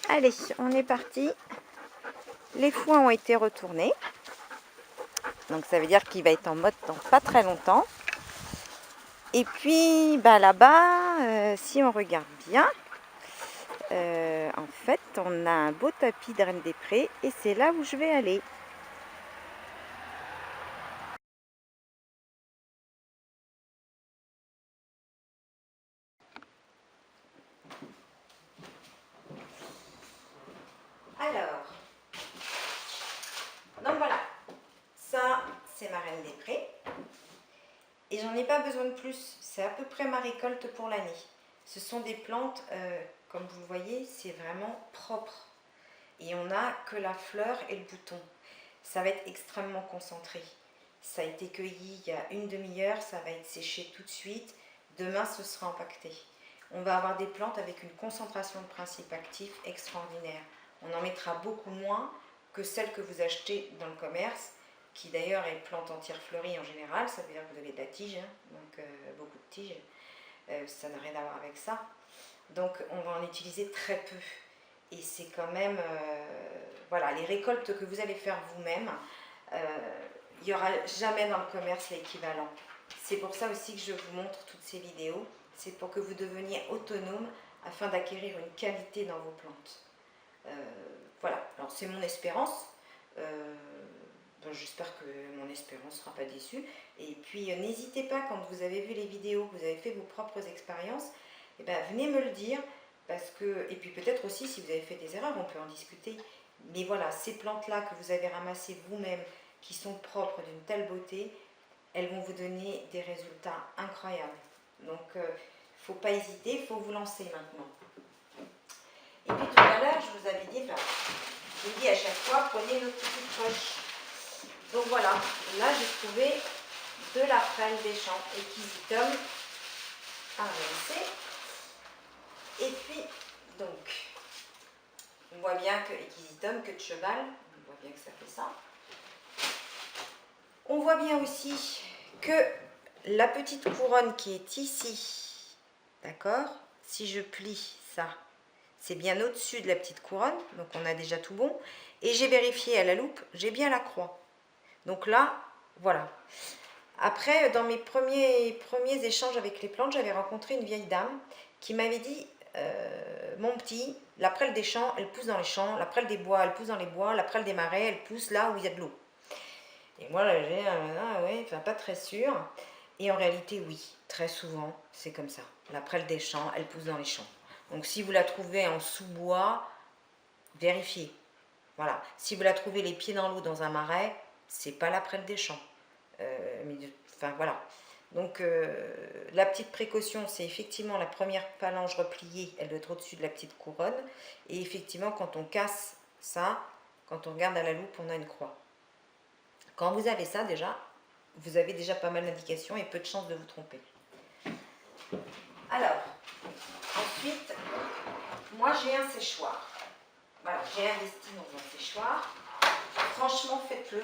Allez, on est parti. Les foins ont été retournés. Donc ça veut dire qu'il va être en mode dans pas très longtemps. Et puis là-bas, si on regarde bien, en fait on a un beau tapis de Reine des Prés et c'est là où je vais aller. Alors, donc voilà, ça c'est ma Reine des Prés. Et j'en ai pas besoin de plus, c'est à peu près ma récolte pour l'année. Ce sont des plantes, comme vous le voyez, c'est vraiment propre. Et on n'a que la fleur et le bouton. Ça va être extrêmement concentré. Ça a été cueilli il y a une demi-heure, ça va être séché tout de suite. Demain, ce sera empaqueté. On va avoir des plantes avec une concentration de principes actifs extraordinaire. On en mettra beaucoup moins que celles que vous achetez dans le commerce, qui d'ailleurs est plante entière fleurie en général, ça veut dire que vous avez de la tige, hein, donc beaucoup de tiges, ça n'a rien à voir avec ça. Donc on va en utiliser très peu. Et c'est quand même, voilà, les récoltes que vous allez faire vous-même, il n'y aura jamais dans le commerce l'équivalent. C'est pour ça aussi que je vous montre toutes ces vidéos, c'est pour que vous deveniez autonome afin d'acquérir une qualité dans vos plantes. Voilà, alors c'est mon espérance. J'espère que mon espérance ne sera pas déçue. Et puis n'hésitez pas, quand vous avez vu les vidéos, que vous avez fait vos propres expériences, eh ben, venez me le dire. Parce que, et puis peut-être aussi si vous avez fait des erreurs, on peut en discuter. Mais voilà, ces plantes-là que vous avez ramassées vous-même, qui sont propres d'une telle beauté, elles vont vous donner des résultats incroyables. Donc il ne faut pas hésiter, il faut vous lancer maintenant. Et puis tout à l'heure, je vous avais dit, je vous dis à chaque fois, prenez notre petite poche. Donc voilà, là j'ai trouvé de la frêle des champs, Equisetum avancé. Et puis, donc, on voit bien que Equisetum, queue de cheval, on voit bien que ça fait ça. On voit bien aussi que la petite couronne qui est ici, d'accord, si je plie ça, c'est bien au-dessus de la petite couronne, donc on a déjà tout bon. Et j'ai vérifié à la loupe, j'ai bien la croix. Donc là, voilà. Après, dans mes premiers échanges avec les plantes, j'avais rencontré une vieille dame qui m'avait dit mon petit, la prêle des champs, elle pousse dans les champs, la prêle des bois, elle pousse dans les bois, la prêle des marais, elle pousse là où il y a de l'eau. Et moi, là, j'ai ouais, enfin, pas très sûr. Et en réalité, oui, très souvent, c'est comme ça. La prêle des champs, elle pousse dans les champs. Donc, si vous la trouvez en sous-bois, vérifiez. Voilà. Si vous la trouvez les pieds dans l'eau dans un marais, c'est pas la prêle des champs. Enfin, voilà. Donc, la petite précaution, c'est effectivement la première phalange repliée, elle doit être au-dessus de la petite couronne. Et effectivement, quand on casse ça, quand on regarde à la loupe, on a une croix. Quand vous avez ça déjà, vous avez déjà pas mal d'indications et peu de chances de vous tromper. Alors, ensuite, moi j'ai un séchoir. Voilà, j'ai investi dans un séchoir. Franchement, faites-le.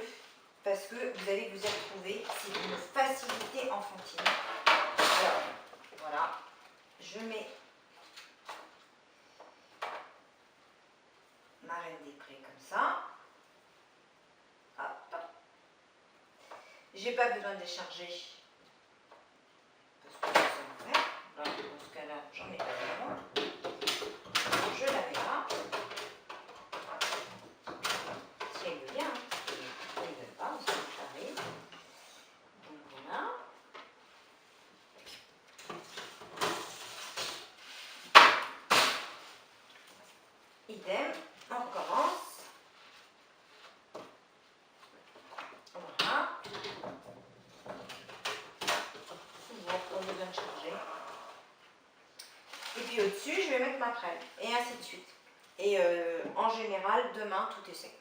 Parce que vous allez vous y retrouver, c'est une facilité enfantine. Alors, voilà, je mets ma Reine des Prés comme ça. Hop. J'ai pas besoin de décharger. Parce que ça me fait. Là, dans ce cas-là, j'en ai pas besoin. Je la mets là. Si elle veut bien, elle ne veut pas, on s'en charrie. Donc voilà. Idem, on recommence. Voilà. On a besoin de charger. Et puis au-dessus, je vais mettre ma prêle. Et ainsi de suite. Et en général, demain, tout est sec.